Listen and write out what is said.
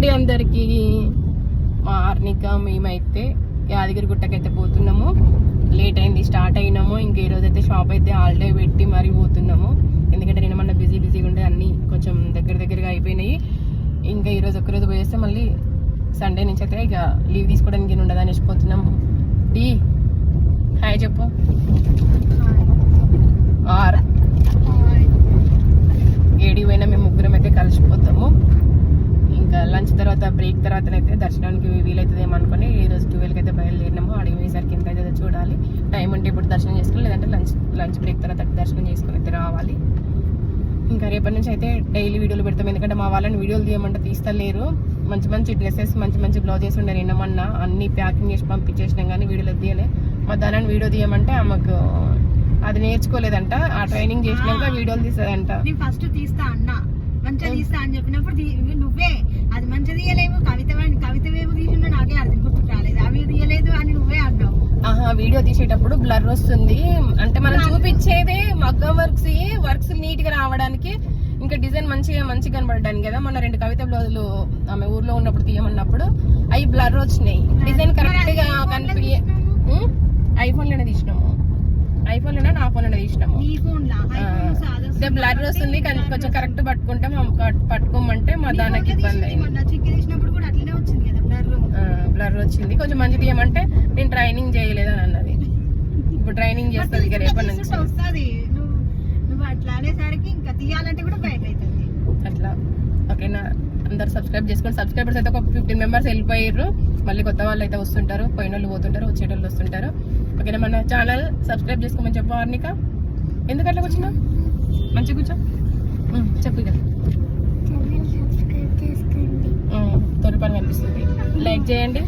అండి అందరికి. మా ఆర్నిక మేమైతే యాదగిరి గుట్టకైతే పోతున్నాము. లేట్ అయింది, స్టార్ట్ అయినాము. ఇంక ఈ రోజు అయితే షాప్ అయితే హాలిడే పెట్టి మరీ పోతున్నాము. ఎందుకంటే నేను మొన్న బిజీగా ఉండే అన్ని కొంచెం దగ్గరగా అయిపోయినాయి. ఇంకా ఈరోజు ఒక్కరోజు పోయేస్తే మళ్ళీ సండే నుంచి అయితే ఇక లీవ్ తీసుకోవడానికి ఉండదు అనేసి పోతున్నాము. డి హాయ్ చెప్పు. ఏడి పోయినా మేము ముగ్గురం అయితే కలిసిపోతాము. ఇంకా లంచ్ తర్వాత బ్రేక్ తర్వాతనైతే దర్శనానికి వీలవుతుందేమో అనుకుని ఈ రోజు 12కి అయితే బయలుదేరినాము. అడిగి పోయేసరికి ఎంత అయితే చూడాలి. టైం ఉంటే ఇప్పుడు దర్శనం చేసుకోవాలి, లేదంటే లంచ్ బ్రేక్ తర్వాత దర్శనం చేసుకుని అయితే రావాలి. ఇంకా రేపటి నుంచి అయితే డైలీ వీడియోలు పెడతాం. ఎందుకంటే మా వాళ్ళని వీడియోలు తీయమంటే తీస్తలేరు. మంచి డ్రెస్సెస్, మంచి బ్లౌజెస్ ఉండే నిన్నమన్నా అన్ని ప్యాకింగ్ చేసి పంపించేసినాం కానీ వీడియోలు తీయలే. మా దానాన్ని వీడియో తీయమంటే ఆమెకు అది నేర్చుకోలేదంట. ఆ ట్రైనింగ్ చేసినాక వీడియోలు తీసేదంట. ఫస్ట్ తీస్తా అన్నా, మంచిగా తీస్తా అని చెప్పినప్పుడు నువ్వే అది మంచిగా తీయలేవు, కవితవేమో తీసిండో నాకే అర్థం గుర్తు రాలేదు, అవి తీయలేదు అని నువ్వే అన్నావు. వీడియో తీసేటప్పుడు బ్లర్ వస్తుంది అంటే మనం చూపించేదే మగ్గం వర్క్స్ నీట్ గా రావడానికి, ఇంకా డిజైన్ మంచిగా కనబడడానికి కదా. మొన్న 2 కవిత బ్లౌజులు ఆమె ఊర్లో ఉన్నప్పుడు తీయమన్నప్పుడు అవి బ్లర్ వచ్చినాయి. డిజైన్ కరెక్ట్ గా కనిపి ఐఫోన్ లోనే తీసినాము. ఐఫోన్ లోనే నా ఫోన్ లోనే తీసినాము. బ్లర్ వస్తుంది కొంచెం కరెక్ట్ పట్టుకోమంటే మా దానికి ఇబ్బంది అయింది. బ్లర్ వచ్చింది. కొంచెం మంచి తీయమంటే నేను ట్రైనింగ్ చేయలేదని అన్నది. ఇప్పుడు ట్రైనింగ్ చేస్తుంది ఇక రేపటి నుంచి. అట్లా ఓకేనా. అందరు సబ్స్క్రైబ్ చేసుకోండి. సబ్స్క్రైబర్స్ అయితే ఒక 15 మెంబర్స్ వెళ్ళిపోయారు. మళ్ళీ కొత్త వాళ్ళు అయితే వస్తుంటారు, పోయిన వాళ్ళు పోతుంటారు, వచ్చేటోళ్ళు వస్తుంటారు. ఓకేనా. మన ఛానల్ సబ్స్క్రైబ్ చేసుకోమని చెప్పు ఆర్నిక. ఎందుకు అట్లా కూర్చున్నా? మంచిగా కూర్చో, చెప్పు. ఇక తొలి పని కనిపిస్తుంది. లైక్ చేయండి.